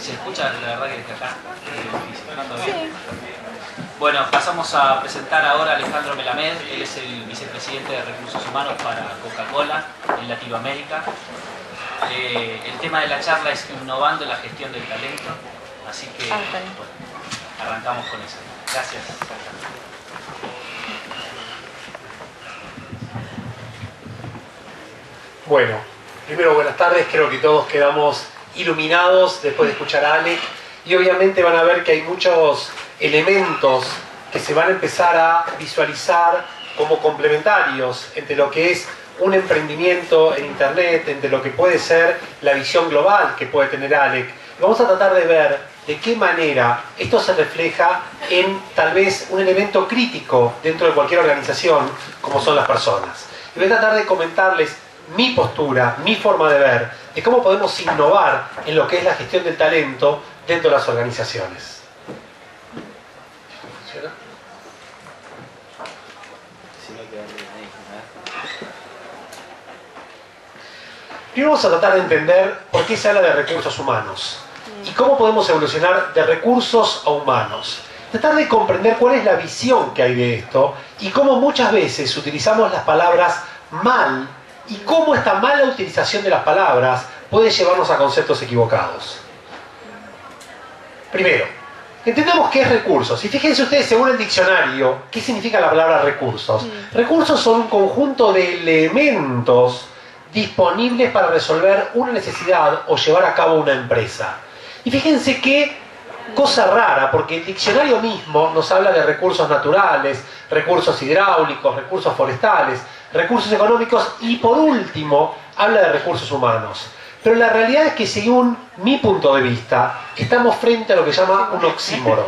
¿Se escucha? La verdad que desde acá ¿no? ¿Todo bien? Bueno, pasamos a presentar ahora a Alejandro Melamed. Él es el vicepresidente de Recursos Humanos para Coca-Cola en Latinoamérica. El tema de la charla es innovando la gestión del talento, así que bueno, arrancamos con eso. Gracias. Bueno, primero buenas tardes, creo que todos quedamos iluminados después de escuchar a Ale y obviamente van a ver que hay muchos elementos que se van a empezar a visualizar como complementarios entre lo que es un emprendimiento en internet, entre lo que puede ser la visión global que puede tener Alec. Vamos a tratar de ver de qué manera esto se refleja en tal vez un elemento crítico dentro de cualquier organización como son las personas. Y voy a tratar de comentarles mi postura, mi forma de ver, de cómo podemos innovar en lo que es la gestión del talento dentro de las organizaciones. ¿Funciona? Primero vamos a tratar de entender por qué se habla de recursos humanos y cómo podemos evolucionar de recursos a humanos. Tratar de comprender cuál es la visión que hay de esto y cómo muchas veces utilizamos las palabras mal y cómo esta mala utilización de las palabras puede llevarnos a conceptos equivocados. Primero, entendemos qué es recursos. Y fíjense ustedes, según el diccionario, ¿qué significa la palabra recursos? Recursos son un conjunto de elementos disponibles para resolver una necesidad o llevar a cabo una empresa. Y fíjense qué cosa rara, porque el diccionario mismo nos habla de recursos naturales, recursos hidráulicos, recursos forestales, recursos económicos y por último habla de recursos humanos. Pero la realidad es que según mi punto de vista estamos frente a lo que se llama un oxímoron.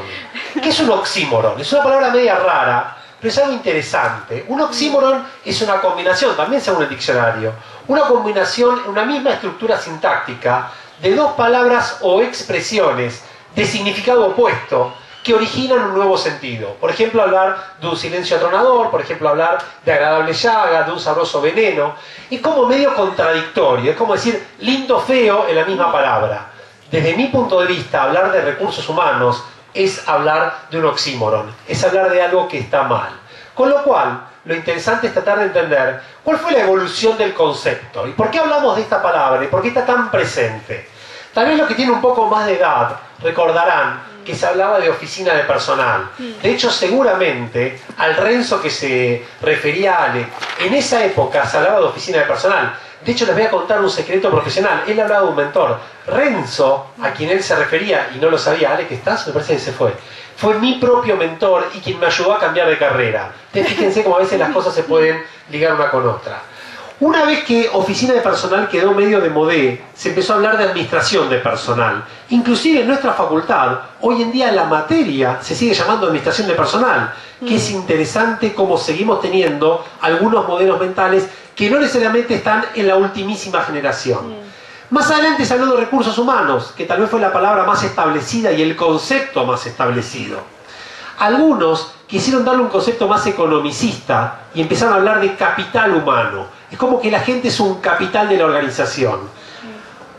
¿Qué es un oxímoron? Es una palabra media rara, pero es algo interesante. Un oxímoron es una combinación, también según el diccionario, una combinación en una misma estructura sintáctica de dos palabras o expresiones de significado opuesto que originan un nuevo sentido. Por ejemplo, hablar de un silencio atronador, por ejemplo, hablar de agradable llaga, de un sabroso veneno. Es como medio contradictorio, es como decir lindo, feo en la misma palabra. Desde mi punto de vista, hablar de recursos humanos es hablar de un oxímoron, es hablar de algo que está mal. Con lo cual, lo interesante es tratar de entender cuál fue la evolución del concepto y por qué hablamos de esta palabra y por qué está tan presente. Tal vez los que tienen un poco más de edad recordarán que se hablaba de oficina de personal. De hecho, seguramente, al Renzo que se refería a Ale, en esa época se hablaba de oficina de personal. De hecho, les voy a contar un secreto profesional. Él hablaba de un mentor. Renzo, a quien él se refería y no lo sabía, Ale, ¿qué estás? Me parece que se fue. Fue mi propio mentor y quien me ayudó a cambiar de carrera. Entonces, fíjense cómo a veces las cosas se pueden ligar una con otra. Una vez que oficina de personal quedó medio de modé, se empezó a hablar de administración de personal. Inclusive en nuestra facultad, hoy en día la materia se sigue llamando administración de personal, que es interesante cómo seguimos teniendo algunos modelos mentales que no necesariamente están en la ultimísima generación. Más adelante se habló de recursos humanos, que tal vez fue la palabra más establecida y el concepto más establecido. Algunos quisieron darle un concepto más economicista y empezaron a hablar de capital humano. Es como que la gente es un capital de la organización.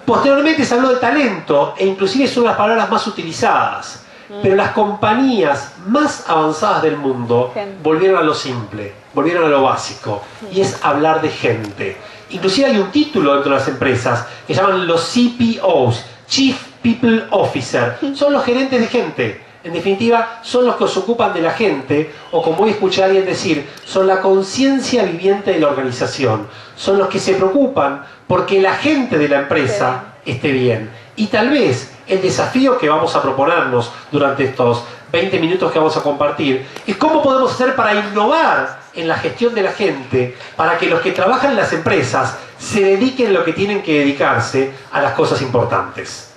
Posteriormente se habló de talento e inclusive son las palabras más utilizadas. Pero las compañías más avanzadas del mundo volvieron a lo simple, volvieron a lo básico. Y es hablar de gente. Inclusive hay un título dentro de las empresas que llaman los CPOs, Chief People Officer. Son los gerentes de gente. En definitiva, son los que se ocupan de la gente, o como hoy escuché a alguien decir, son la conciencia viviente de la organización. Son los que se preocupan porque la gente de la empresa esté bien. Y tal vez el desafío que vamos a proponernos durante estos 20 minutos que vamos a compartir es cómo podemos hacer para innovar en la gestión de la gente, para que los que trabajan en las empresas se dediquen lo que tienen que dedicarse a las cosas importantes.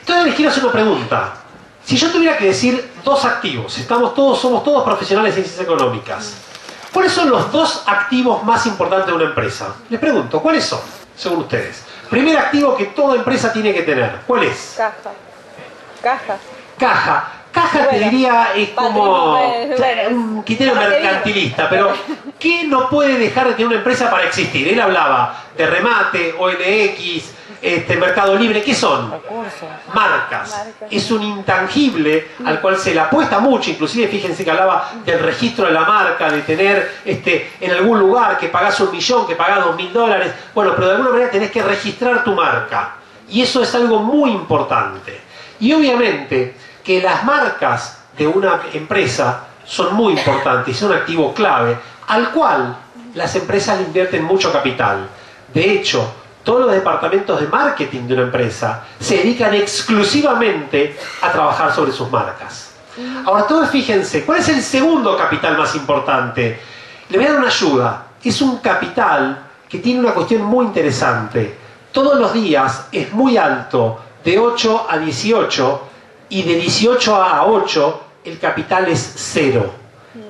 Entonces les quiero hacer una pregunta. Si yo tuviera que decir dos activos, somos todos profesionales en ciencias económicas, ¿cuáles son los dos activos más importantes de una empresa? Les pregunto, ¿cuáles son, según ustedes? Primer activo que toda empresa tiene que tener, ¿cuál es? Caja. Caja. Caja. Caja te diría es como un criterio mercantilista, pero ¿qué no puede dejar de tener una empresa para existir? Él hablaba de Remate, OLX, Mercado Libre. ¿Qué son? Marcas. Es un intangible al cual se le apuesta mucho. Inclusive fíjense que hablaba del registro de la marca, de tener en algún lugar que pagás 1 millón, que pagás $2000. Bueno, pero de alguna manera tenés que registrar tu marca. Y eso es algo muy importante. Y obviamente que las marcas de una empresa son muy importantes, son un activo clave, al cual las empresas le invierten mucho capital. De hecho, todos los departamentos de marketing de una empresa se dedican exclusivamente a trabajar sobre sus marcas. Ahora, todos fíjense, ¿cuál es el segundo capital más importante? Le voy a dar una ayuda. Es un capital que tiene una cuestión muy interesante. Todos los días es muy alto, de 8 a 18, y de 18 a 8 el capital es 0.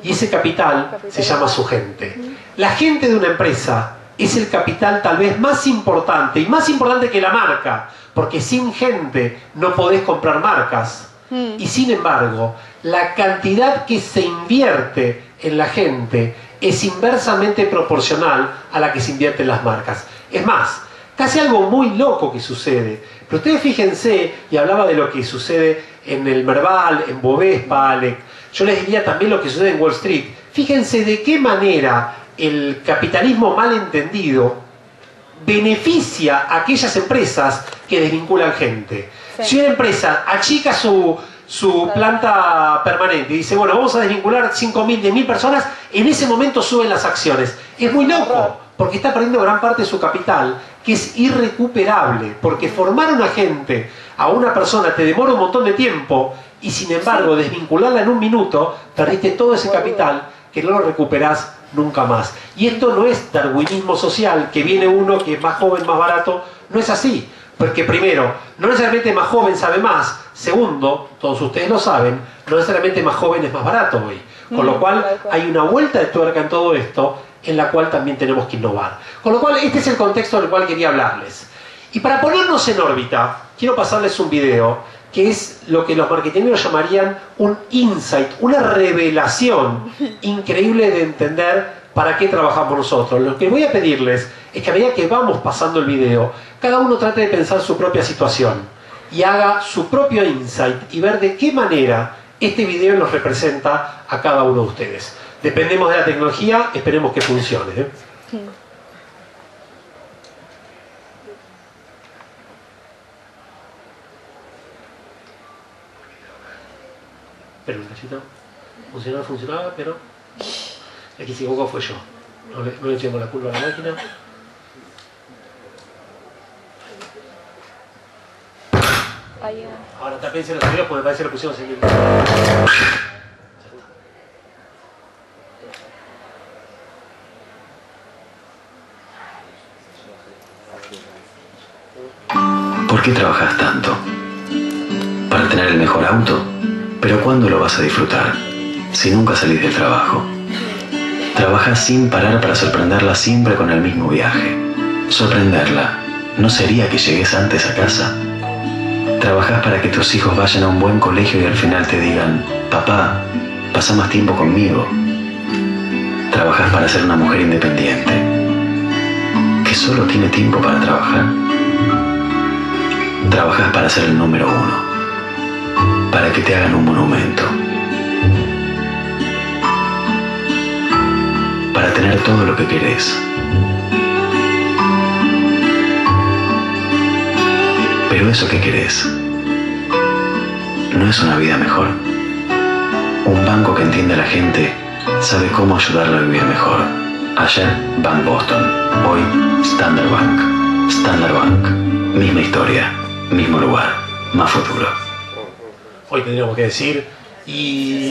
Y ese capital se llama su gente. La gente de una empresa es el capital tal vez más importante, y más importante que la marca, porque sin gente no podés comprar marcas. Y sin embargo, la cantidad que se invierte en la gente es inversamente proporcional a la que se invierte en las marcas. Es más, casi algo muy loco que sucede. Pero ustedes fíjense, y hablaba de lo que sucede en el Merval, en Bovespa, Alec. Yo les diría también lo que sucede en Wall Street. Fíjense de qué manera el capitalismo mal entendido beneficia a aquellas empresas que desvinculan gente. Sí. Si una empresa achica su planta permanente y dice, bueno, vamos a desvincular 5.000, 10.000 personas, en ese momento suben las acciones. Es muy loco, porque está perdiendo gran parte de su capital, que es irrecuperable, porque formar una gente, a una persona, te demora un montón de tiempo, y sin embargo, desvincularla en 1 minuto, perdiste todo ese capital que no lo recuperás nunca más. Y esto no es darwinismo social, que viene uno que es más joven, más barato. No es así, porque primero, no necesariamente más joven sabe más. Segundo, todos ustedes lo saben, no necesariamente más joven es más barato hoy. Con lo cual hay una vuelta de tuerca en todo esto, en la cual también tenemos que innovar. Con lo cual, este es el contexto del cual quería hablarles. Y para ponernos en órbita, quiero pasarles un video que es lo que los marketeros llamarían un insight, una revelación increíble de entender para qué trabajamos nosotros. Lo que voy a pedirles es que a medida que vamos pasando el video, cada uno trate de pensar su propia situación y haga su propio insight y ver de qué manera este video nos representa a cada uno de ustedes. Dependemos de la tecnología, esperemos que funcione. Sí. Pero un cachito, funcionaba, pero el que se equivocó fue yo. No le echemos la culpa a la máquina. Ahora tapense los oídos porque parece que lo pusimos en el... ¿Por qué trabajas tanto? ¿Para tener el mejor auto? Pero ¿cuándo lo vas a disfrutar? Si nunca salís del trabajo. Trabajas sin parar para sorprenderla siempre con el mismo viaje. Sorprenderla, ¿no sería que llegues antes a casa? Trabajás para que tus hijos vayan a un buen colegio y al final te digan, papá, pasa más tiempo conmigo. Trabajás para ser una mujer independiente, que solo tiene tiempo para trabajar. Trabajás para ser el número 1, para que te hagan un monumento, para tener todo lo que querés. Pero eso que querés no es una vida mejor. Un banco que entiende a la gente sabe cómo ayudarla a vivir mejor. Ayer, Bank Boston. Hoy, Standard Bank. Standard Bank. Misma historia, mismo lugar, más futuro. Hoy tendríamos que decir, y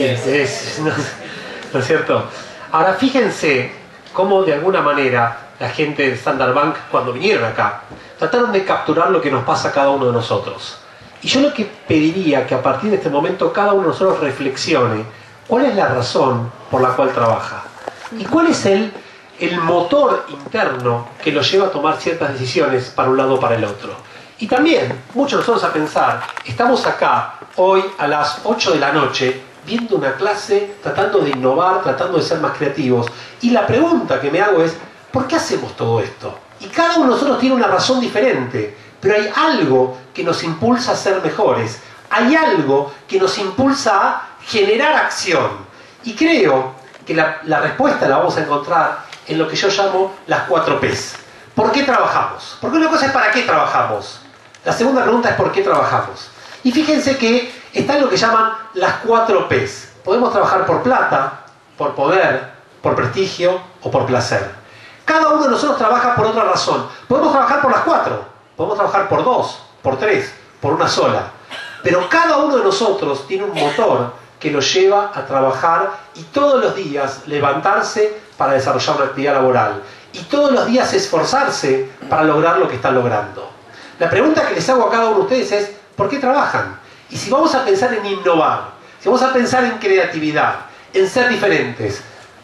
¿no es cierto? Ahora fíjense cómo de alguna manera la gente de Standard Bank, cuando vinieron acá, trataron de capturar lo que nos pasa a cada uno de nosotros. Y yo lo que pediría que a partir de este momento cada uno de nosotros reflexione cuál es la razón por la cual trabaja y cuál es el motor interno que lo lleva a tomar ciertas decisiones para un lado o para el otro. Y también, muchos de nosotros a pensar, estamos acá hoy a las 8 de la noche viendo una clase, tratando de innovar, tratando de ser más creativos. Y la pregunta que me hago es, ¿por qué hacemos todo esto? Y cada uno de nosotros tiene una razón diferente, pero hay algo que nos impulsa a ser mejores. Hay algo que nos impulsa a generar acción. Y creo que la respuesta la vamos a encontrar en lo que yo llamo las 4 P's. ¿Por qué trabajamos? Porque una cosa es ¿para qué trabajamos? La segunda pregunta es ¿por qué trabajamos? Y fíjense que está en lo que llaman las 4 P's. Podemos trabajar por plata, por poder, por prestigio o por placer. Cada uno de nosotros trabaja por otra razón. Podemos trabajar por las 4, podemos trabajar por 2, por 3, por una sola. Pero cada uno de nosotros tiene un motor que lo lleva a trabajar y todos los días levantarse para desarrollar una actividad laboral. Y todos los días esforzarse para lograr lo que están logrando. La pregunta que les hago a cada uno de ustedes es, ¿por qué trabajan? Y si vamos a pensar en innovar, si vamos a pensar en creatividad, en ser diferentes,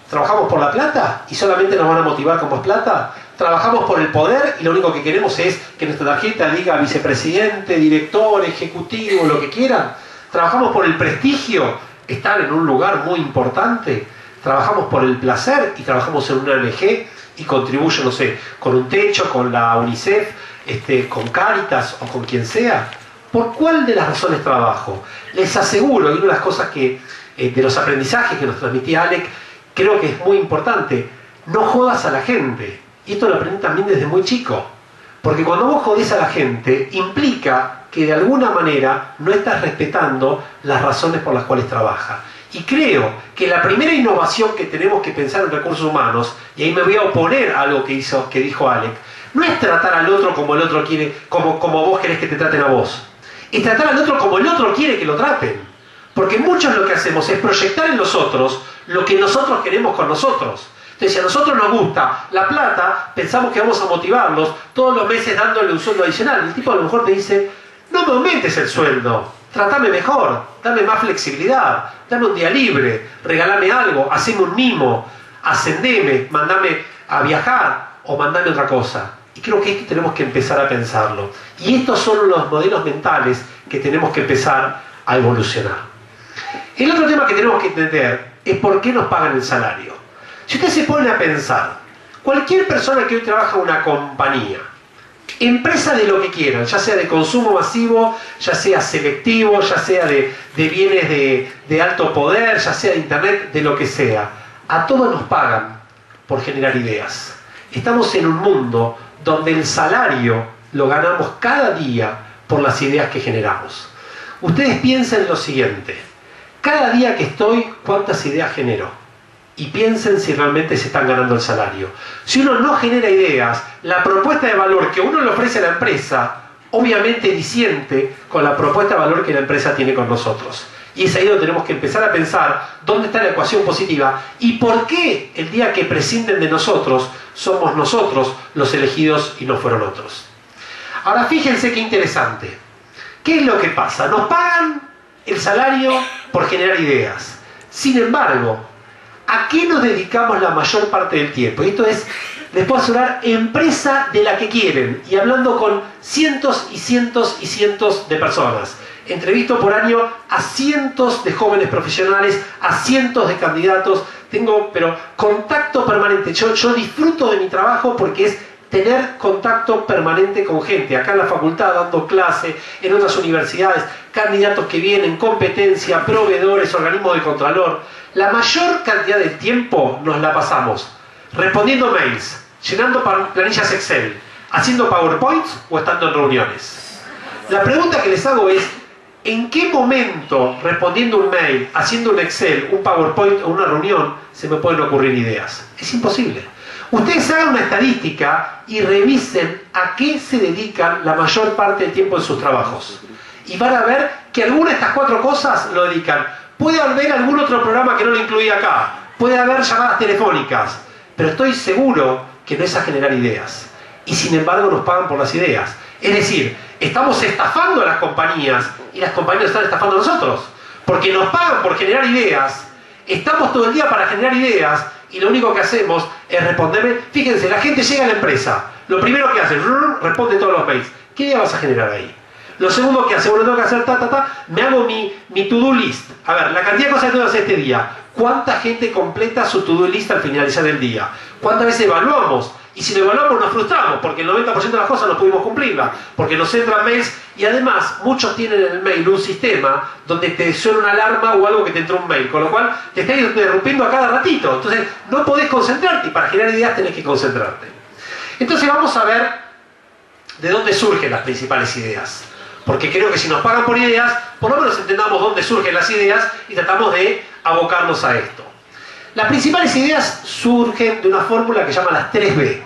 ¿trabajamos por la plata y solamente nos van a motivar con más plata? ¿Trabajamos por el poder y lo único que queremos es que nuestra tarjeta diga vicepresidente, director, ejecutivo, lo que quieran? ¿Trabajamos por el prestigio, estar en un lugar muy importante? ¿Trabajamos por el placer y trabajamos en una ONG y contribuyo, no sé, con un techo, con la UNICEF, con Cáritas o con quien sea? ¿Por cuál de las razones trabajo? Les aseguro, y una de las cosas que, de los aprendizajes que nos transmitía Alec, creo que es muy importante, no jodas a la gente. Y esto lo aprendí también desde muy chico. Porque cuando vos jodés a la gente, implica que de alguna manera no estás respetando las razones por las cuales trabaja. Y creo que la primera innovación que tenemos que pensar en recursos humanos, y ahí me voy a oponer a algo que dijo Alec, no es tratar al otro como el otro quiere, como vos querés que te traten a vos. Es tratar al otro como el otro quiere que lo traten. Porque muchos lo que hacemos es proyectar en los otros lo que nosotros queremos con nosotros. Entonces, si a nosotros nos gusta la plata, pensamos que vamos a motivarlos todos los meses dándole un sueldo adicional. El tipo a lo mejor te dice, no me aumentes el sueldo, tratame mejor, dame más flexibilidad, dame un día libre, regálame algo, haceme un mimo, ascendeme, mandame a viajar o mandame otra cosa. Y creo que esto tenemos que empezar a pensarlo. Y estos son los modelos mentales que tenemos que empezar a evolucionar. El otro tema que tenemos que entender es por qué nos pagan el salario. Si usted se pone a pensar, cualquier persona que hoy trabaja en una compañía, empresa de lo que quieran, ya sea de consumo masivo, ya sea selectivo, ya sea de bienes de alto poder, ya sea de internet, de lo que sea, a todos nos pagan por generar ideas. Estamos en un mundo donde el salario lo ganamos cada día por las ideas que generamos. Ustedes piensen lo siguiente, cada día que estoy, ¿cuántas ideas genero? Y piensen si realmente se están ganando el salario. Si uno no genera ideas, la propuesta de valor que uno le ofrece a la empresa, obviamente disiente con la propuesta de valor que la empresa tiene con nosotros. Y es ahí donde tenemos que empezar a pensar dónde está la ecuación positiva y por qué el día que prescinden de nosotros, somos nosotros los elegidos y no fueron otros. Ahora fíjense qué interesante. ¿Qué es lo que pasa? Nos pagan el salario por generar ideas. Sin embargo, ¿a qué nos dedicamos la mayor parte del tiempo? Y esto es, les puedo asegurar, empresa de la que quieren. Y hablando con cientos y cientos y cientos de personas. Entrevisto por año a cientos de jóvenes profesionales, a cientos de candidatos. Tengo, pero contacto permanente. Yo disfruto de mi trabajo porque es tener contacto permanente con gente. Acá en la facultad, dando clase, en otras universidades, candidatos que vienen, competencia, proveedores, organismos de contralor. La mayor cantidad del tiempo nos la pasamos respondiendo mails, llenando planillas Excel, haciendo PowerPoints o estando en reuniones. La pregunta que les hago es, ¿en qué momento, respondiendo un mail, haciendo un Excel, un PowerPoint o una reunión, se me pueden ocurrir ideas? Es imposible. Ustedes hagan una estadística y revisen a qué se dedican la mayor parte del tiempo en sus trabajos. Y van a ver que alguna de estas 4 cosas lo dedican. Puede haber algún otro programa que no lo incluía acá. Puede haber llamadas telefónicas. Pero estoy seguro que no es a generar ideas. Y sin embargo nos pagan por las ideas. Es decir, estamos estafando a las compañías y las compañías están estafando a nosotros. Porque nos pagan por generar ideas. Estamos todo el día para generar ideas y lo único que hacemos es responderme. Fíjense, la gente llega a la empresa. Lo primero que hace, responde todos los mails. ¿Qué idea vas a generar ahí? Lo segundo que hace, bueno, tengo que hacer me hago mi to-do list. A ver, la cantidad de cosas que tengo que hacer este día. ¿Cuánta gente completa su to-do list al finalizar el día? ¿Cuántas veces evaluamos? Y si lo evaluamos nos frustramos, porque el 90% de las cosas no pudimos cumplirlas, porque nos entran mails, y además muchos tienen en el mail un sistema donde te suena una alarma o algo que te entró un mail, con lo cual te está interrumpiendo a cada ratito, entonces no podés concentrarte, y para generar ideas tenés que concentrarte. Entonces vamos a ver de dónde surgen las principales ideas, porque creo que si nos pagan por ideas, por lo menos entendamos dónde surgen las ideas y tratamos de abocarnos a esto. Las principales ideas surgen de una fórmula que se llama las 3B.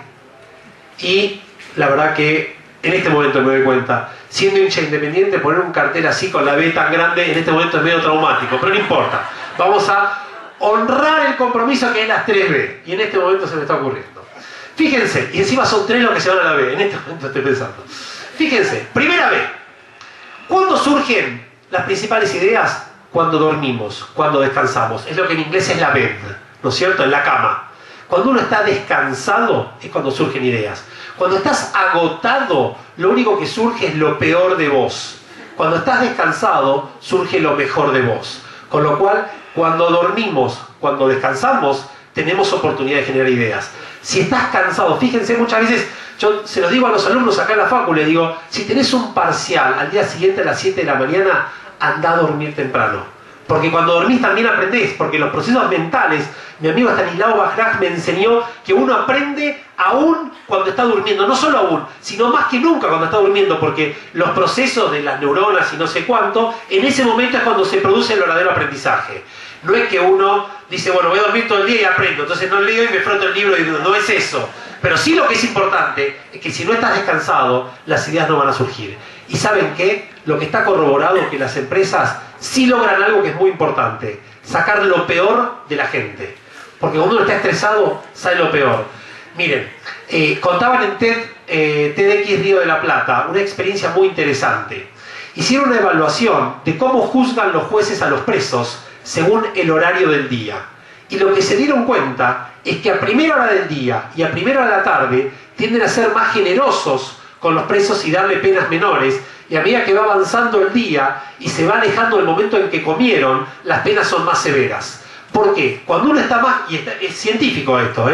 Y la verdad que en este momento me doy cuenta, siendo hincha independiente, poner un cartel así con la B tan grande en este momento es medio traumático, pero no importa. Vamos a honrar el compromiso que es las 3B. Y en este momento se me está ocurriendo. Fíjense, y encima son 3 los que se van a la B, en este momento estoy pensando. Fíjense, primera B. ¿Cuándo surgen las principales ideas? Cuando dormimos, cuando descansamos. Es lo que en inglés es la bed, ¿no es cierto? En la cama. Cuando uno está descansado es cuando surgen ideas. Cuando estás agotado, lo único que surge es lo peor de vos. Cuando estás descansado, surge lo mejor de vos. Con lo cual, cuando dormimos, cuando descansamos, tenemos oportunidad de generar ideas. Si estás cansado, fíjense, muchas veces, yo se los digo a los alumnos acá en la facu, les digo, si tenés un parcial al día siguiente a las 7 de la mañana, anda a dormir temprano. Porque cuando dormís también aprendés, porque los procesos mentales, mi amigo Stanislao Bajraj me enseñó que uno aprende aún cuando está durmiendo, no solo aún, sino más que nunca cuando está durmiendo, porque los procesos de las neuronas y no sé cuánto, en ese momento es cuando se produce el verdadero aprendizaje. No es que uno dice, bueno, voy a dormir todo el día y aprendo, entonces no leo y me froto el libro y no es eso. Pero sí lo que es importante es que si no estás descansado, las ideas no van a surgir. ¿Y saben qué? Lo que está corroborado es que las empresas sí logran algo que es muy importante, sacar lo peor de la gente. Porque cuando uno está estresado, sale lo peor. Miren, contaban en TEDx Río de la Plata una experiencia muy interesante. Hicieron una evaluación de cómo juzgan los jueces a los presos según el horario del día. Y lo que se dieron cuenta es que a primera hora del día y a primera hora de la tarde tienden a ser más generosos con los presos y darle penas menores, y a medida que va avanzando el día y se va alejando el momento en que comieron, las penas son más severas. ¿Por qué? Cuando uno está más, y es científico esto,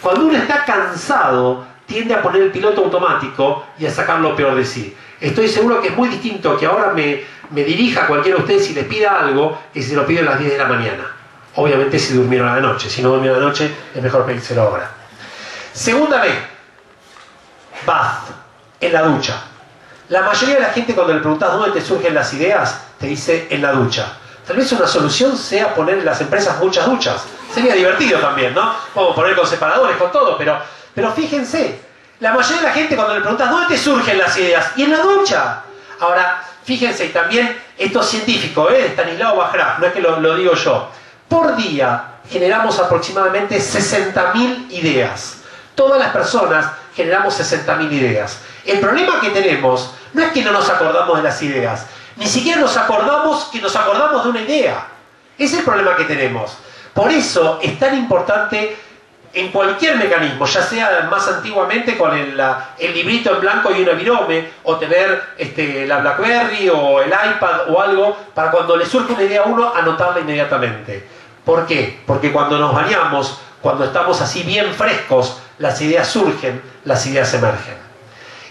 cuando uno está cansado, tiende a poner el piloto automático y a sacar lo peor de sí. Estoy seguro que es muy distinto que ahora me dirija a cualquiera de ustedes y les pida algo, que si se lo pide a las 10 de la mañana. Obviamente si durmieron a la noche. Si no durmieron a la noche, es mejor pedírselo ahora. Segunda vez, bath, en la ducha. La mayoría de la gente, cuando le preguntas dónde te surgen las ideas, te dice en la ducha. Tal vez una solución sea poner en las empresas muchas duchas. Sería divertido también, ¿no? Podemos poner con separadores, con todo, pero fíjense, la mayoría de la gente, cuando le preguntas dónde te surgen las ideas, y en la ducha. Ahora, fíjense, y también esto es científico, de Stanislao Bajraj, no es que lo digo yo. Por día generamos aproximadamente 60.000 ideas. Todas las personas generamos 60.000 ideas. El problema que tenemos no es que no nos acordamos de las ideas, ni siquiera nos acordamos que nos acordamos de una idea. Ese es el problema que tenemos. Por eso es tan importante en cualquier mecanismo, ya sea más antiguamente con el librito en blanco y una virome, o tener la BlackBerry o el iPad o algo, para cuando le surge una idea a uno, anotarla inmediatamente. ¿Por qué? Porque cuando nos bañamos, cuando estamos así bien frescos, las ideas surgen, las ideas emergen.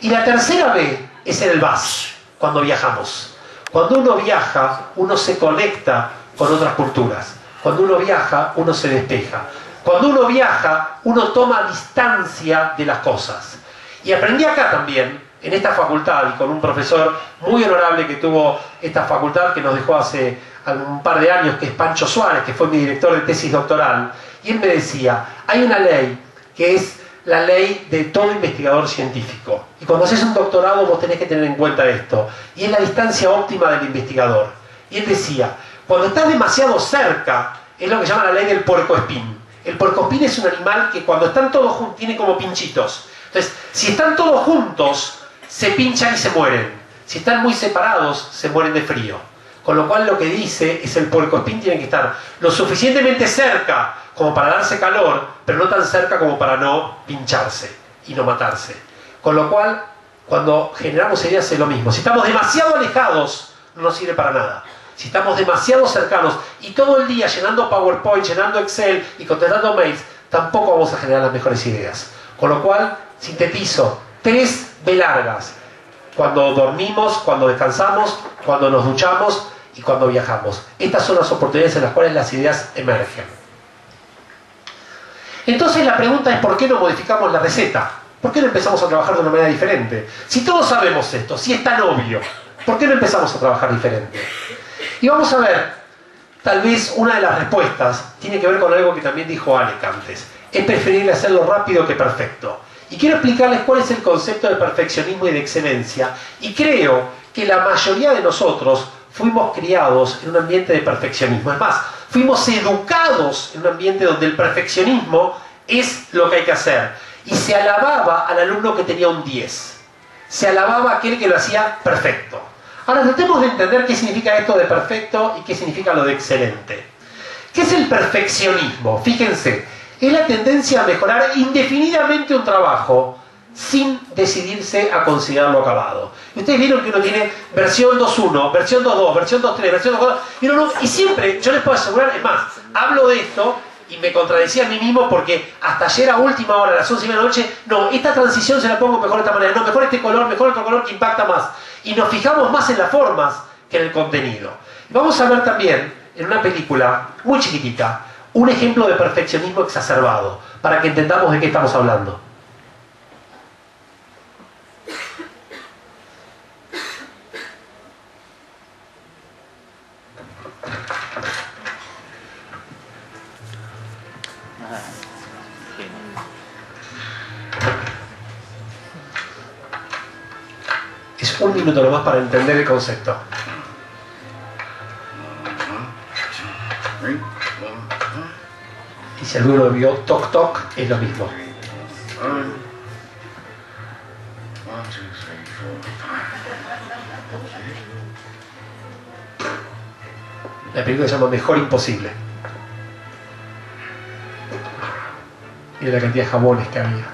Y la tercera vez es en el bus, cuando viajamos. Cuando uno viaja, uno se conecta con otras culturas. Cuando uno viaja, uno se despeja. Cuando uno viaja, uno toma distancia de las cosas. Y aprendí acá también, en esta facultad, y con un profesor muy honorable que tuvo esta facultad, que nos dejó hace un par de años, que es Pancho Suárez, que fue mi director de tesis doctoral. Y él me decía, hay una ley que es la ley de todo investigador científico. Y cuando haces un doctorado vos tenés que tener en cuenta esto. Y es la distancia óptima del investigador. Y él decía, cuando estás demasiado cerca, es lo que llama la ley del puercoespín. El puercoespín es un animal que cuando están todos juntos, tiene como pinchitos. Entonces, si están todos juntos, se pinchan y se mueren. Si están muy separados, se mueren de frío. Con lo cual lo que dice es el puercoespín tiene que estar lo suficientemente cerca como para darse calor, pero no tan cerca como para no pincharse y no matarse. Con lo cual, Cuando generamos ideas es lo mismo. Si estamos demasiado alejados, no nos sirve para nada. Si estamos demasiado cercanos y todo el día llenando PowerPoint, llenando Excel y contestando mails, tampoco vamos a generar las mejores ideas. Con lo cual, sintetizo, 3 B largas. Cuando dormimos, cuando descansamos, cuando nos duchamos y cuando viajamos. Estas son las oportunidades en las cuales las ideas emergen. Entonces la pregunta es, ¿por qué no modificamos la receta? ¿Por qué no empezamos a trabajar de una manera diferente? Si todos sabemos esto, si es tan obvio, ¿por qué no empezamos a trabajar diferente? Y vamos a ver, tal vez una de las respuestas tiene que ver con algo que también dijo Alec antes. Es preferible hacerlo rápido que perfecto. Y quiero explicarles cuál es el concepto de perfeccionismo y de excelencia. Y creo que la mayoría de nosotros fuimos criados en un ambiente de perfeccionismo. Es más, fuimos educados en un ambiente donde el perfeccionismo es lo que hay que hacer. Y se alababa al alumno que tenía un 10. Se alababa a aquel que lo hacía perfecto. Ahora tratemos de entender qué significa esto de perfecto y qué significa lo de excelente. ¿Qué es el perfeccionismo? Fíjense, es la tendencia a mejorar indefinidamente un trabajo sin decidirse a considerarlo acabado. Y ustedes vieron que uno tiene versión 2.1, versión 2.2, versión 2.3, versión 2.4, y siempre, yo les puedo asegurar, es más, hablo de esto y me contradecía a mí mismo porque hasta ayer a última hora, a las 11 de la noche, no, esta transición se la pongo mejor de esta manera, no, mejor este color, mejor otro color que impacta más. Y nos fijamos más en las formas que en el contenido. Vamos a ver también, en una película muy chiquitita, un ejemplo de perfeccionismo exacerbado, para que entendamos de qué estamos hablando. Es un minuto nomás para entender el concepto. Y si alguno vio Toc Toc, es lo mismo. La película se llama Mejor Imposible. Mira la cantidad de jabones que había.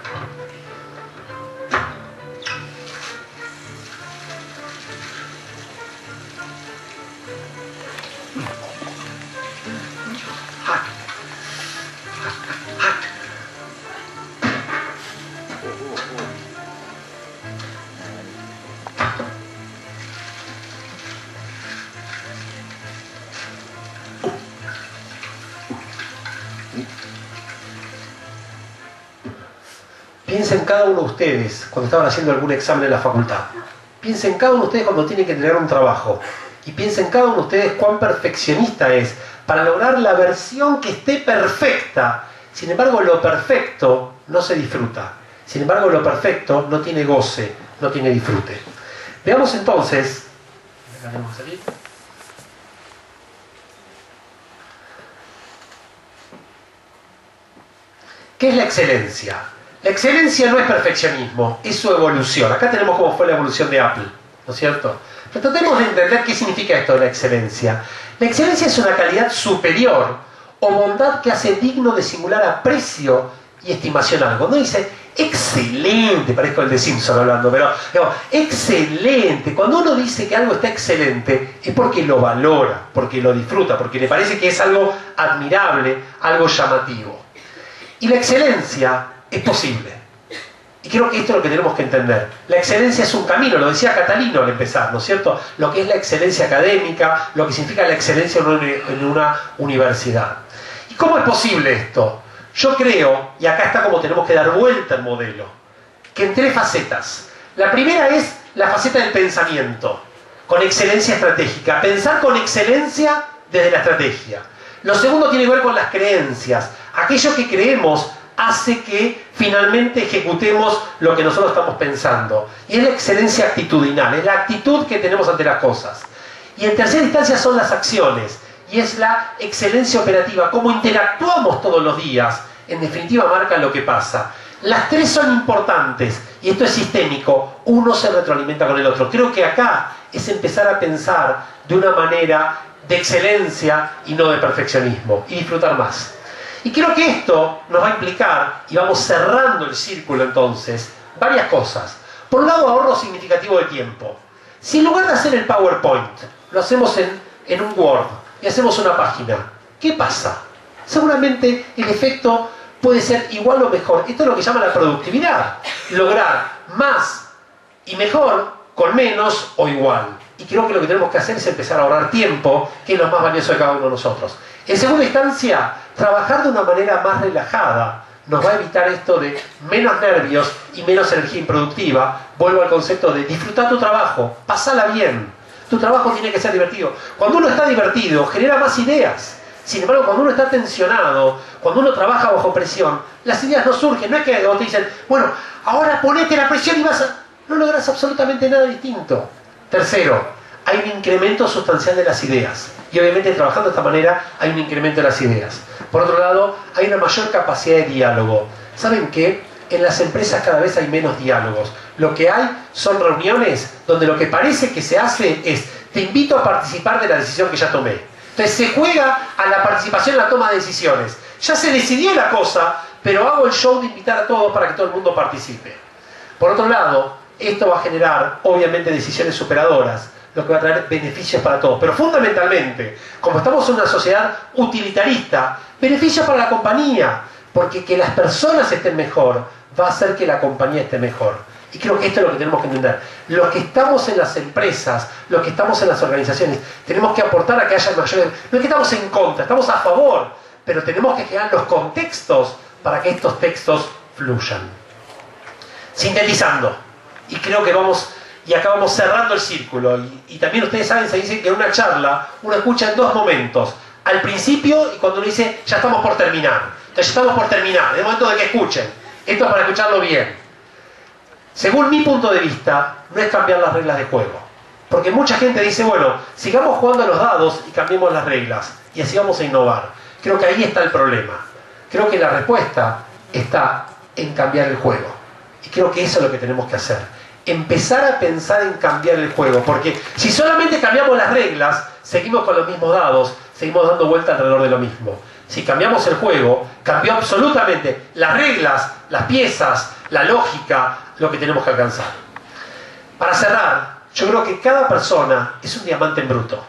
Piensen cada uno de ustedes cuando estaban haciendo algún examen en la facultad. Piensen cada uno de ustedes cuando tienen que entregar un trabajo. Y piensen cada uno de ustedes cuán perfeccionista es para lograr la versión que esté perfecta. Sin embargo, lo perfecto no se disfruta. Sin embargo, lo perfecto no tiene goce, no tiene disfrute. Veamos entonces... ¿qué es la excelencia? La excelencia no es perfeccionismo, es su evolución. Acá tenemos cómo fue la evolución de Apple, ¿no es cierto? Pero tratemos de entender qué significa esto de la excelencia. La excelencia es una calidad superior o bondad que hace digno de singular aprecio y estimación algo. No dice, excelente, parezco el de Simpson hablando, pero digo, excelente. Cuando uno dice que algo está excelente, es porque lo valora, porque lo disfruta, porque le parece que es algo admirable, algo llamativo. Y la excelencia es posible. Y creo que esto es lo que tenemos que entender. La excelencia es un camino, lo decía Catalino al empezar, ¿no es cierto? Lo que es la excelencia académica, lo que significa la excelencia en una universidad. ¿Y cómo es posible esto? Yo creo, y acá está como tenemos que dar vuelta al modelo, que en 3 facetas. La primera es la faceta del pensamiento, con excelencia estratégica. Pensar con excelencia desde la estrategia. Lo segundo tiene que ver con las creencias. Aquello que creemos hace que finalmente ejecutemos lo que nosotros estamos pensando. Y es la excelencia actitudinal, es la actitud que tenemos ante las cosas. Y en tercera instancia son las acciones. Y es la excelencia operativa, cómo interactuamos todos los días. En definitiva marca lo que pasa. Las 3 son importantes, y esto es sistémico. Uno se retroalimenta con el otro. Creo que acá es empezar a pensar de una manera de excelencia y no de perfeccionismo, y disfrutar más. Y creo que esto nos va a implicar, y vamos cerrando el círculo entonces, varias cosas. Por un lado, ahorro significativo de tiempo. Si en lugar de hacer el PowerPoint, lo hacemos en un Word y hacemos una página, ¿qué pasa? Seguramente el efecto puede ser igual o mejor. Esto es lo que llama la productividad. Lograr más y mejor con menos o igual. Y creo que lo que tenemos que hacer es empezar a ahorrar tiempo, que es lo más valioso de cada uno de nosotros. En segunda instancia, trabajar de una manera más relajada nos va a evitar esto de menos nervios y menos energía improductiva. Vuelvo al concepto de disfrutar tu trabajo, pasala bien. Tu trabajo tiene que ser divertido. Cuando uno está divertido, genera más ideas. Sin embargo, cuando uno está tensionado, cuando uno trabaja bajo presión, las ideas no surgen. No es que te dicen, bueno, ahora ponete la presión y vas a... No logras absolutamente nada distinto. Tercero, hay un incremento sustancial de las ideas. Y obviamente trabajando de esta manera hay un incremento de las ideas. Por otro lado, hay una mayor capacidad de diálogo. ¿Saben qué? En las empresas cada vez hay menos diálogos. Lo que hay son reuniones donde lo que parece que se hace es, te invito a participar de la decisión que ya tomé. Entonces se juega a la participación en la toma de decisiones. Ya se decidió la cosa, pero hago el show de invitar a todos para que todo el mundo participe. Por otro lado, esto va a generar, obviamente, decisiones superadoras, lo que va a traer beneficios para todos. Pero fundamentalmente, como estamos en una sociedad utilitarista, beneficios para la compañía, porque que las personas estén mejor va a hacer que la compañía esté mejor. Y creo que esto es lo que tenemos que entender. Los que estamos en las empresas, los que estamos en las organizaciones, tenemos que aportar a que haya mayores... No es que estamos en contra, estamos a favor, pero tenemos que crear los contextos para que estos textos fluyan. Sintetizando, y creo que vamos... Y acá vamos cerrando el círculo. Y también ustedes saben, se dice que en una charla uno escucha en dos momentos. Al principio y cuando uno dice, ya estamos por terminar. Entonces ya estamos por terminar, es el momento de que escuchen. Esto es para escucharlo bien. Según mi punto de vista, no es cambiar las reglas de juego. Porque mucha gente dice, bueno, sigamos jugando a los dados y cambiemos las reglas. Y así vamos a innovar. Creo que ahí está el problema. Creo que la respuesta está en cambiar el juego. Y creo que eso es lo que tenemos que hacer. Empezar a pensar en cambiar el juego, porque si solamente cambiamos las reglas, seguimos con los mismos dados, seguimos dando vuelta alrededor de lo mismo. Si cambiamos el juego, cambió absolutamente las reglas, las piezas, la lógica, lo que tenemos que alcanzar. Para cerrar, yo creo que cada persona es un diamante en bruto.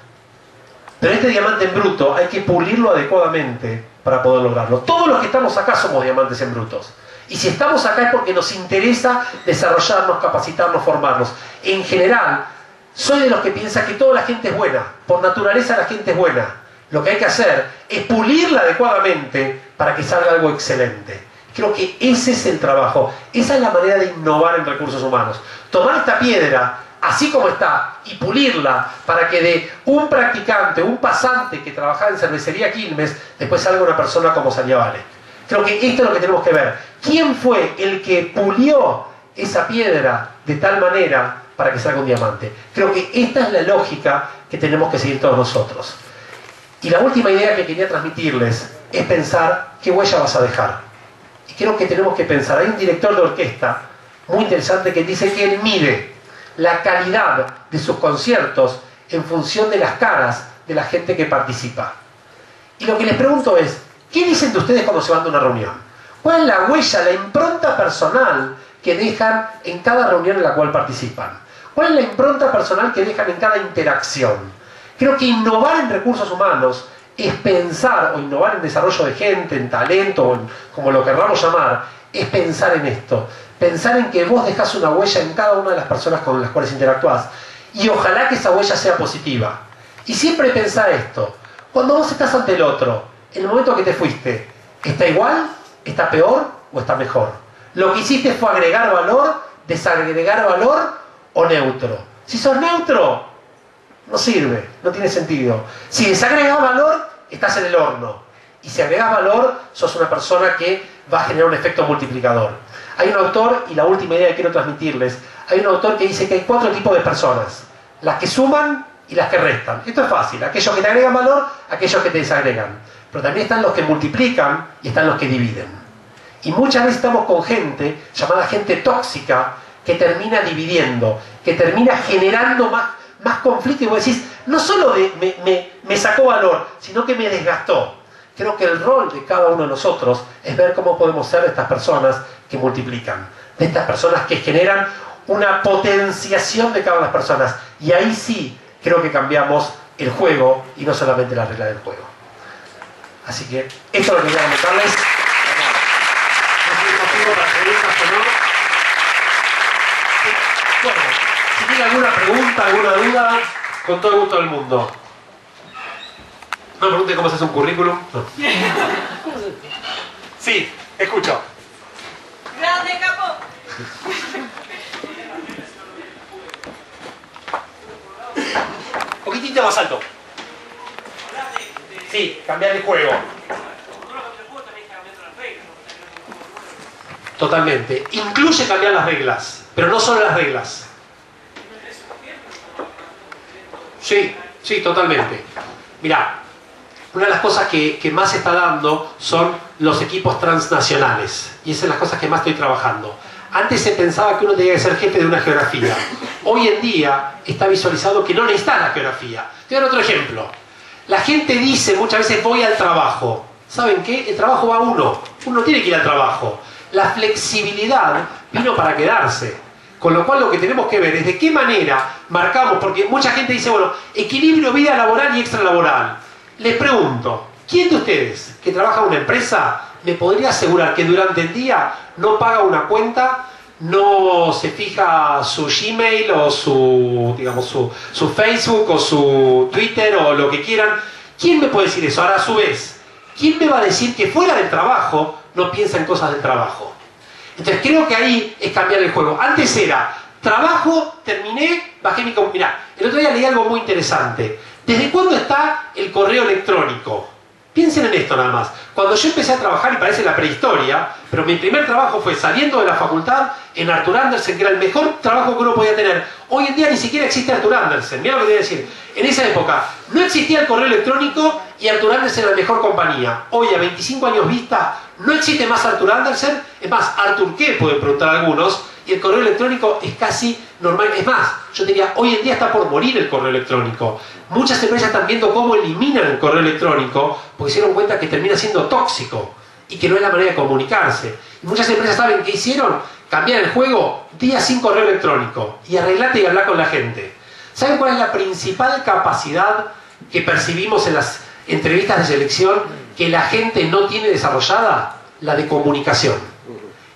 Pero este diamante en bruto hay que pulirlo adecuadamente para poder lograrlo. Todos los que estamos acá somos diamantes en brutos. Y si estamos acá es porque nos interesa desarrollarnos, capacitarnos, formarnos. En general, soy de los que piensa que toda la gente es buena. Por naturaleza la gente es buena. Lo que hay que hacer es pulirla adecuadamente para que salga algo excelente. Creo que ese es el trabajo. Esa es la manera de innovar en recursos humanos. Tomar esta piedra, así como está, y pulirla para que de un practicante, un pasante que trabajaba en cervecería Quilmes, después salga una persona como Sanya Vale. Creo que esto es lo que tenemos que ver. ¿Quién fue el que pulió esa piedra de tal manera para que salga un diamante? Creo que esta es la lógica que tenemos que seguir todos nosotros. Y la última idea que quería transmitirles es pensar qué huella vas a dejar. Y creo que tenemos que pensar. Hay un director de orquesta muy interesante que dice que él mide la calidad de sus conciertos en función de las caras de la gente que participa. Y lo que les pregunto es, ¿qué dicen de ustedes cuando se van de una reunión? ¿Cuál es la huella, la impronta personal que dejan en cada reunión en la cual participan? ¿Cuál es la impronta personal que dejan en cada interacción? Creo que innovar en recursos humanos es pensar, o innovar en desarrollo de gente, en talento, o en, como lo querramos llamar, es pensar en esto. Pensar en que vos dejás una huella en cada una de las personas con las cuales interactuás. Y ojalá que esa huella sea positiva. Y siempre pensar esto. Cuando vos estás ante el otro, en el momento que te fuiste, ¿está igual? ¿Está peor? ¿O está mejor? Lo que hiciste fue agregar valor, desagregar valor o neutro. Si sos neutro, no sirve, no tiene sentido. Si desagregas valor, estás en el horno. Y si agregas valor, sos una persona que va a generar un efecto multiplicador. Hay un autor, y la última idea que quiero transmitirles, hay un autor que dice que hay 4 tipos de personas. Las que suman y las que restan. Esto es fácil. Aquellos que te agregan valor, aquellos que te desagregan. Pero también están los que multiplican y están los que dividen. Y muchas veces estamos con gente, llamada gente tóxica, que termina dividiendo, que termina generando más conflicto. Y vos decís, no solo me sacó valor, sino que me desgastó. Creo que el rol de cada uno de nosotros es ver cómo podemos ser de estas personas que multiplican, de estas personas que generan una potenciación de cada una de las personas. Y ahí sí creo que cambiamos el juego y no solamente la regla del juego. Así que esto es lo que quería comentarles. Bueno, si tiene alguna pregunta, alguna duda, con todo el gusto del mundo. No me pregunten cómo se hace un currículum. No. Sí, escucho. Grande, capo. Un poquitito más alto. Sí, cambiar el juego. Totalmente. Incluye cambiar las reglas, pero no solo las reglas. Sí, sí, totalmente. Mirá, una de las cosas que más se está dando son los equipos transnacionales. Y esas son las cosas que más estoy trabajando. Antes se pensaba que uno tenía que ser jefe de una geografía. Hoy en día está visualizado que no necesita la geografía. Te doy otro ejemplo. La gente dice muchas veces voy al trabajo. ¿Saben qué? El trabajo va a uno. Uno tiene que ir al trabajo. La flexibilidad vino para quedarse. Con lo cual lo que tenemos que ver es de qué manera marcamos, porque mucha gente dice, bueno, equilibrio vida laboral y extralaboral. Les pregunto, ¿quién de ustedes que trabaja en una empresa me podría asegurar que durante el día no paga una cuenta, no se fija su Gmail o su, digamos, su Facebook o su Twitter o lo que quieran? ¿Quién me puede decir eso? Ahora, a su vez, ¿quién me va a decir que fuera del trabajo no piensa en cosas del trabajo? Entonces creo que ahí es cambiar el juego. Antes era, trabajo, terminé, bajé mi computadora. Mirá, el otro día leí algo muy interesante. ¿Desde cuándo está el correo electrónico? Piensen en esto nada más. Cuando yo empecé a trabajar, y parece la prehistoria, pero mi primer trabajo fue saliendo de la facultad en Arthur Andersen, que era el mejor trabajo que uno podía tener. Hoy en día ni siquiera existe Arthur Andersen. Mirá lo que te voy a decir. En esa época no existía el correo electrónico y Arthur Andersen era la mejor compañía. Hoy, a 25 años vista, no existe más Arthur Andersen. Es más, Arthur qué, pueden preguntar algunos. Y el correo electrónico es casi normal. Es más, yo diría, hoy en día está por morir el correo electrónico. Muchas empresas están viendo cómo eliminan el correo electrónico porque se dieron cuenta que termina siendo tóxico y que no es la manera de comunicarse. Y muchas empresas saben qué hicieron, cambiar el juego, día sin correo electrónico y arreglate y hablar con la gente. ¿Saben cuál es la principal capacidad que percibimos en las entrevistas de selección que la gente no tiene desarrollada? La de comunicación.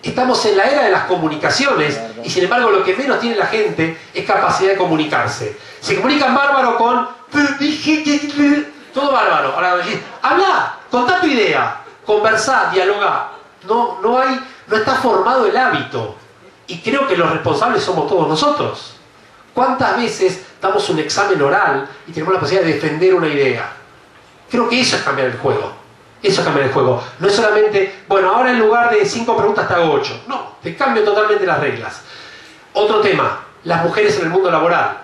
Estamos en la era de las comunicaciones y sin embargo lo que menos tiene la gente es capacidad de comunicarse. Se comunican bárbaro con todo bárbaro. Ahora decís, habla, contá tu idea, conversá, dialogá. No está formado el hábito. Y creo que los responsables somos todos nosotros. ¿Cuántas veces damos un examen oral y tenemos la posibilidad de defender una idea? Creo que eso es cambiar el juego. Eso es cambiar el juego. No es solamente, bueno, ahora en lugar de 5 preguntas te hago 8. No, te cambio totalmente las reglas. Otro tema, las mujeres en el mundo laboral.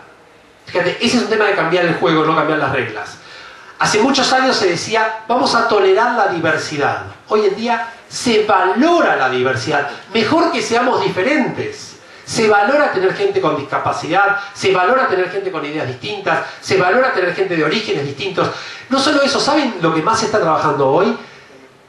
Fíjate, ese es un tema de cambiar el juego, no cambiar las reglas. Hace muchos años se decía, vamos a tolerar la diversidad. Hoy en día se valora la diversidad. Mejor que seamos diferentes. Se valora tener gente con discapacidad, se valora tener gente con ideas distintas, se valora tener gente de orígenes distintos. No solo eso, ¿saben lo que más se está trabajando hoy?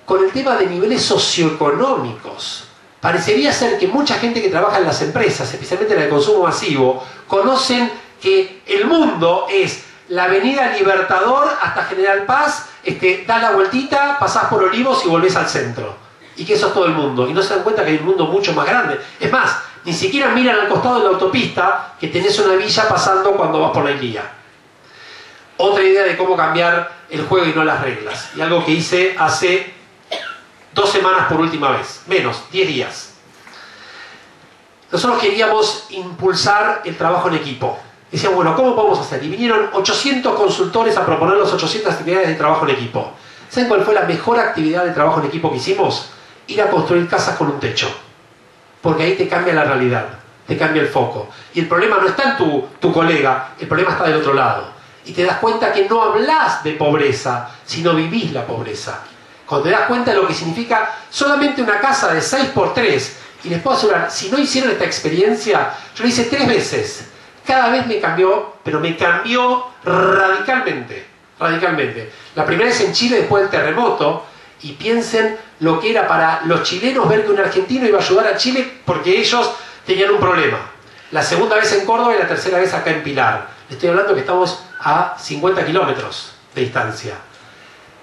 Con el tema de niveles socioeconómicos. Parecería ser que mucha gente que trabaja en las empresas, especialmente en el consumo masivo, conocen que el mundo es la avenida Libertador hasta General Paz, das la vueltita, pasás por Olivos y volvés al centro. Y que eso es todo el mundo. Y no se dan cuenta que hay un mundo mucho más grande. Es más, ni siquiera miran al costado de la autopista que tenés una villa pasando cuando vas por la Ilía. Otra idea de cómo cambiar el juego y no las reglas. Y algo que hice hace 2 semanas por última vez. Menos, 10 días. Nosotros queríamos impulsar el trabajo en equipo. Decíamos, bueno, ¿cómo podemos hacer? Y vinieron 800 consultores a proponernos 800 actividades de trabajo en equipo. ¿Saben cuál fue la mejor actividad de trabajo en equipo que hicimos? Ir a construir casas con un techo. Porque ahí te cambia la realidad, te cambia el foco. Y el problema no está en tu colega, el problema está del otro lado. Y te das cuenta que no hablas de pobreza, sino vivís la pobreza. Cuando te das cuenta de lo que significa solamente una casa de 6x3, y les puedo asegurar, si no hicieron esta experiencia, yo lo hice 3 veces. Cada vez me cambió, pero me cambió radicalmente. Radicalmente. La primera vez en Chile después del terremoto, y piensen lo que era para los chilenos ver que un argentino iba a ayudar a Chile porque ellos tenían un problema. La segunda vez en Córdoba y la tercera vez acá en Pilar. Le estoy hablando que estamos a 50 kilómetros de distancia.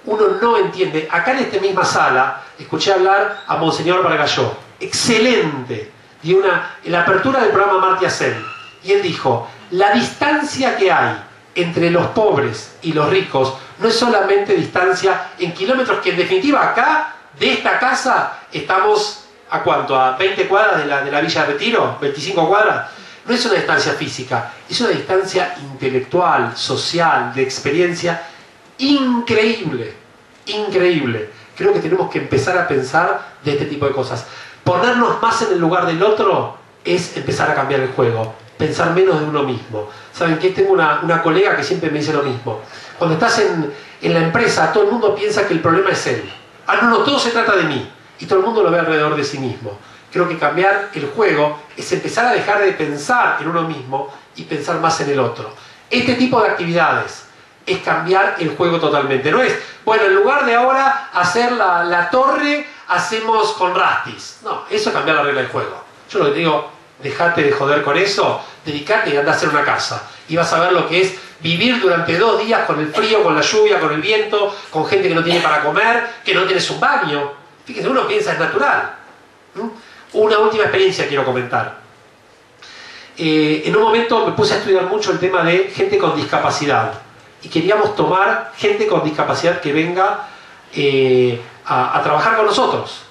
Uno no entiende. Acá en esta misma sala escuché hablar a Monseñor Bargalló. Excelente. En la apertura del programa Amartya Sen. Y él dijo, la distancia que hay entre los pobres y los ricos no es solamente distancia en kilómetros, que en definitiva acá, de esta casa, estamos ¿a cuánto? ¿A 20 cuadras de la Villa Retiro? ¿25 cuadras? No es una distancia física, es una distancia intelectual, social, de experiencia increíble, increíble. Creo que tenemos que empezar a pensar de este tipo de cosas. Ponernos más en el lugar del otro es empezar a cambiar el juego, pensar menos de uno mismo. ¿Saben qué? Tengo una colega que siempre me dice lo mismo. Cuando estás en la empresa, todo el mundo piensa que el problema es él. Ah, no, todo se trata de mí. Y todo el mundo lo ve alrededor de sí mismo. Creo que cambiar el juego es empezar a dejar de pensar en uno mismo y pensar más en el otro. Este tipo de actividades es cambiar el juego totalmente. No es, bueno, en lugar de ahora hacer la torre, hacemos con rastis. No, eso es cambiar la regla del juego. Yo lo que te digo, dejate de joder con eso, dedicate y anda a hacer una casa. Y vas a ver lo que es vivir durante 2 días con el frío, con la lluvia, con el viento, con gente que no tiene para comer, que no tienes un baño. Fíjense, uno piensa es natural. Una última experiencia quiero comentar. En un momento me puse a estudiar mucho el tema de gente con discapacidad. Y queríamos tomar gente con discapacidad que venga a trabajar con nosotros.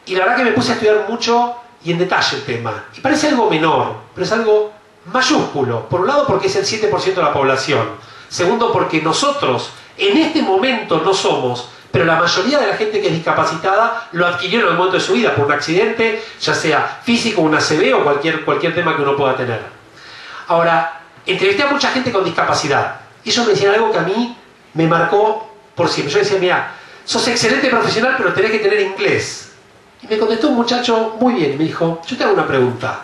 Y la verdad que me puse a estudiar mucho y en detalle el tema. Y parece algo menor, pero es algo mayúsculo. Por un lado porque es el 7% de la población. Segundo porque nosotros en este momento no somos, pero la mayoría de la gente que es discapacitada lo adquirió en algún momento de su vida por un accidente, ya sea físico, un ACV o cualquier tema que uno pueda tener. Ahora, entrevisté a mucha gente con discapacidad. Y ellos me decían algo que a mí me marcó por siempre. Yo decía, mira, sos excelente profesional, pero tenés que tener inglés. Y me contestó un muchacho muy bien y me dijo, yo te hago una pregunta.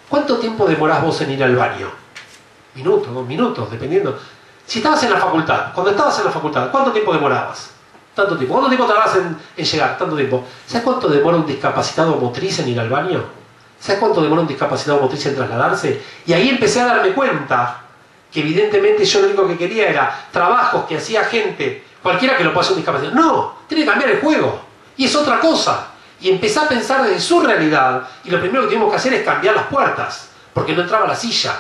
¿Cuánto tiempo demorás vos en ir al baño? Minutos, 2 minutos, dependiendo. Si estabas en la facultad, cuando estabas en la facultad, ¿cuánto tiempo demorabas? Tanto tiempo. ¿Cuánto tiempo tardás en llegar? Tanto tiempo. ¿Sabes cuánto demora un discapacitado motriz en ir al baño? ¿Sabes cuánto demora un discapacitado motriz en trasladarse? Y ahí empecé a darme cuenta que evidentemente yo lo único que quería era trabajos que hacía gente, cualquiera que lo pueda hacer un discapacitado. No, tiene que cambiar el juego. Y es otra cosa. Y empecé a pensar desde su realidad. Y lo primero que tuvimos que hacer es cambiar las puertas. Porque no entraba la silla.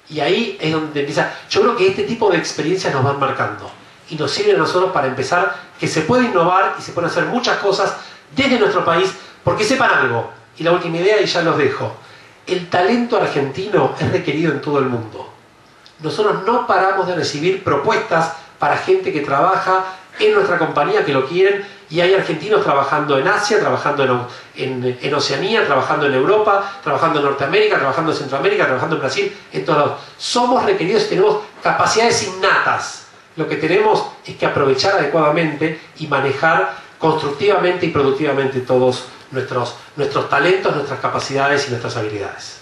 Y ahí es donde empieza. Yo creo que este tipo de experiencias nos van marcando. Y nos sirven a nosotros para empezar que se puede innovar y se pueden hacer muchas cosas desde nuestro país. Porque sepan algo. Y la última idea y ya los dejo. El talento argentino es requerido en todo el mundo. Nosotros no paramos de recibir propuestas para gente que trabaja en nuestra compañía, que lo quieren, y hay argentinos trabajando en Asia, trabajando en Oceanía, trabajando en Europa, trabajando en Norteamérica, trabajando en Centroamérica, trabajando en Brasil, en todos lados. Somos requeridos y tenemos capacidades innatas. Lo que tenemos es que aprovechar adecuadamente y manejar constructivamente y productivamente todos nuestros talentos, nuestras capacidades y nuestras habilidades.